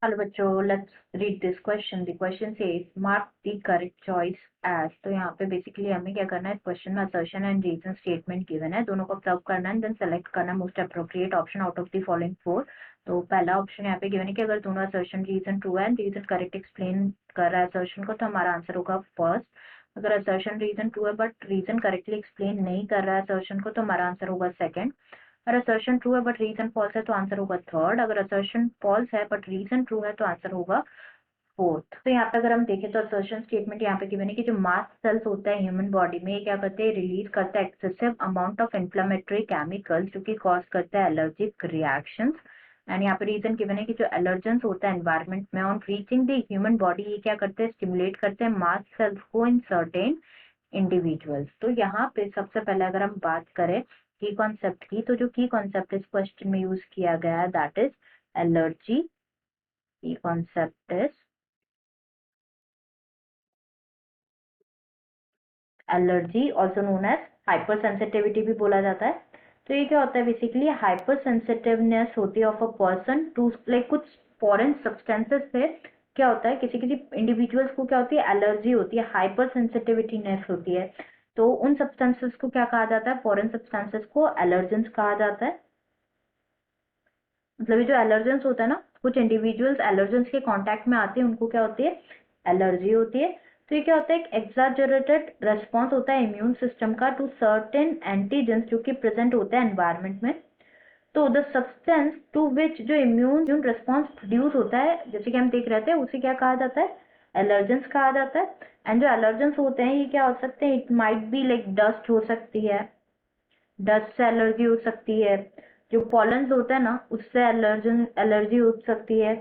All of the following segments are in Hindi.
हेलो बच्चों, let's read this question. The question says mark the correct choice as. तो यहाँ पे बेसिकली हमें क्या करना है, क्वेश्चन में assertion and reason statement given है, दोनों को ऑब्जर्व करना है, देन सेलेक्ट करना most appropriate option out of the following four. तो पहला ऑप्शन यहाँ पे गिवन है कि अगर दोनों असर्शन रीजन ट्रू है एंड रीजन करेक्ट एक्सप्लेन कर रहा है असर्शन को, तो हमारा आंसर होगा फर्स्ट। अगर असर्शन रीजन ट्रू है बट रीजन करेक्टली एक्सप्लेन नहीं कर रहा है असर्शन को, तो हमारा आंसर होगा सेकंड। अगर असर्शन ट्रू है बट रीजन फॉल्स है तो आंसर होगा थर्ड। अगर असर्शन फॉल्स है बट रीजन ट्रू है तो आंसर होगा फोर्थ। तो यहाँ पे अगर हम देखें तो असर्शन स्टेटमेंट यहाँ पे गिवन है कि जो मास्ट सेल्स होता है ह्यूमन बॉडी में, ये क्या करते हैं, रिलीज करते हैं excessive amount of inflammatory chemicals जो कि कॉज करते हैं एलर्जिक रिएक्शंस। एंड यहाँ पे रीजन गिवन है कि जो एलर्जेंस होता है एनवायरमेंट में on reaching the human body, ये क्या करते हैं, स्टिमुलेट करते हैं मास्ट सेल्स को इन सर्टेन इंडिविजुअल्स। तो यहाँ पे सबसे पहले अगर हम बात करें की कॉन्सेप्ट की, तो जो की कॉन्सेप्ट इस क्वेश्चन में यूज किया गया है that is allergy. Key concept is allergy, also known as hypersensitivity भी बोला जाता है। तो ये क्या होता है, बेसिकली हाइपर सेंसिटिवनेस होती है of a person to like कुछ फॉरेन सब्सटेंसेस से क्या होता है, किसी किसी इंडिविजुअल्स को क्या होती है, एलर्जी होती है, हाइपर सेंसिटिविटीनेस होती है। तो उन सब्सटेंसेस को क्या कहा जाता है, फॉरेन सब्सटेंसेस को एलर्जेंस कहा जाता है। मतलब ये जो एलर्जेंस होता है ना, कुछ इंडिविजुअल्स एलर्जेंस के कांटेक्ट में आते हैं, उनको क्या होती है, एलर्जी होती है। तो ये क्या होता है, एक एक्साजरेटेड रेस्पॉन्स होता है इम्यून सिस्टम का टू सर्टेन एंटीजेंस जो कि प्रेजेंट होते हैं एनवायरमेंट में। तो द सब्सटेंस टू विच जो इम्यून रेस्पॉन्स प्रोड्यूस होता है, जैसे कि हम देख रहे थे, उसे क्या कहा जाता है, एलर्जेंस कहा जाता है। एंड जो एलर्जेंस होते हैं ये क्या हो सकते हैं, it might be like dust हो सकती है, डस्ट से एलर्जी हो सकती है, जो पॉलन्स होता है ना उससे एलर्जी हो सकती है,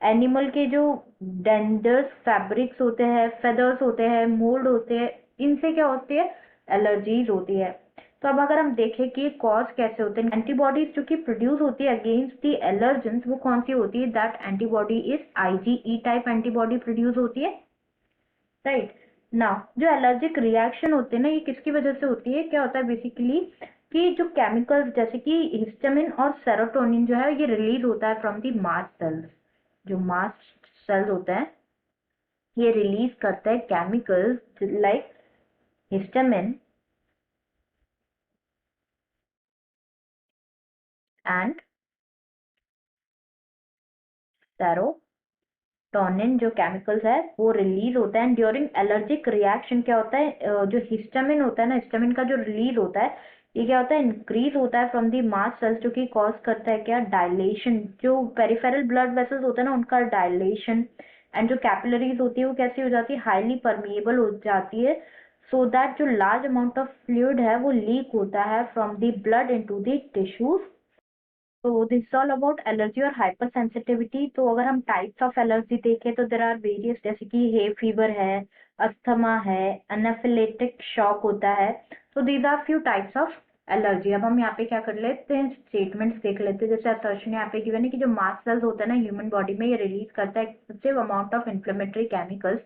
एनिमल के जो डेंडर्स फैब्रिक्स होते हैं, फेदर्स होते हैं, मोल्ड होते हैं, इनसे क्या होती है, एलर्जीज होती है। तो अब अगर हम देखें कि कॉज कैसे होते हैं, एंटीबॉडीज जो कि प्रोड्यूस होती है अगेंस्ट दी एलर्जेंस, वो कौन सी होती है, that antibody is IgE type antibody produce होती है, राइट। नाउ जो एलर्जिक रिएक्शन होते हैं ना, ये किसकी वजह से होती है, क्या होता है बेसिकली कि जो केमिकल्स जैसे कि हिस्टामिन और सेरोटोनिन जो है ये रिलीज होता है फ्रॉम दी मास्ट सेल्स। जो मास्ट सेल्स होते हैं ये रिलीज करते हैं chemicals like histamine and serotonin, जो केमिकल्स है वो रिलीज होता है। ड्यूरिंग एलर्जिक रिएक्शन क्या होता है, जो हिस्टामिन होता है ना, हिस्टामिन का जो रिलीज होता है ये क्या होता है, इंक्रीज होता है फ्रॉम दी मास्ट सेल्स, जो कि कॉज करता है क्या, डायलेशन, जो पेरिफेरल ब्लड वेसल्स होते हैं ना उनका डायलेशन। एंड जो कैपिलरीज होती है वो कैसी हो जाती है, हाईली परमिएबल हो जाती है, सो दैट जो लार्ज अमाउंट ऑफ फ्लूइड है वो लीक होता है from the blood into the tissues. तो this is all about allergy और हाइपर सेंसिटिविटी। तो अगर हम टाइप्स ऑफ एलर्जी देखें तो देर आर वेरियस, जैसे कि हे फीवर है, अस्थमा है, एनाफिलेटिक शॉक होता है। तो these are few types of allergy. अब हम यहाँ पे क्या कर लेते हैं, स्टेटमेंट्स देख लेते हैं। जैसे असर्शन यहाँ पे गिवन है कि जो मास्ट सेल्स होता है ना ह्यूमन बॉडी में, ये रिलीज करता है excessive amount of inflammatory chemicals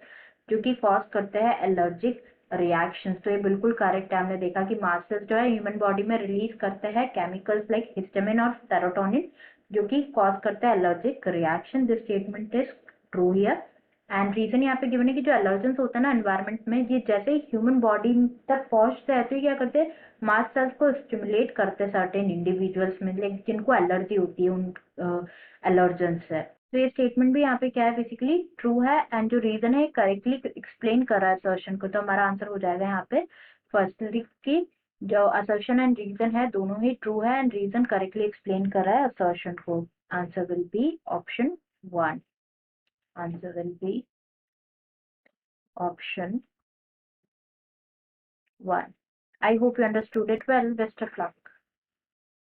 जो कि कॉज करते हैं एलर्जिक रिएक्शंस। तो ये बिल्कुल करेक्ट है, हमने देखा कि मास्ट सेल्स जो है ह्यूमन बॉडी में रिलीज करते हैं केमिकल्स लाइक हिस्टामिन और सेरोटोनिन जो कि कॉज करते हैं allergic reaction. This statement is true here. And reason यहाँ पे गिवन है कि जो एलर्जेंस होता है ना एनवायरमेंट में, ये जैसे ही ह्यूमन बॉडी तक पहुंचते हैं तो ये क्या करते हैं, मास्ट सेल्स को स्टिमुलेट करते हैं सर्टेन इंडिविजुअल्स में, लाइक जिनको एलर्जी होती है उन एलर्जेंस से। तो ये स्टेटमेंट भी यहाँ पे क्या है, बेसिकली ट्रू है। एंड जो रीजन है करेक्टली एक्सप्लेन कर रहा है असर्शन को, तो हमारा आंसर हो जाएगा यहाँ पे फर्स्टली की जो असर्शन एंड रीजन है दोनों ही ट्रू है एंड रीजन करेक्टली एक्सप्लेन कर रहा है असर्शन को। Answer will be option 1। Answer will be option 1. I hope you understood it well. Best of luck.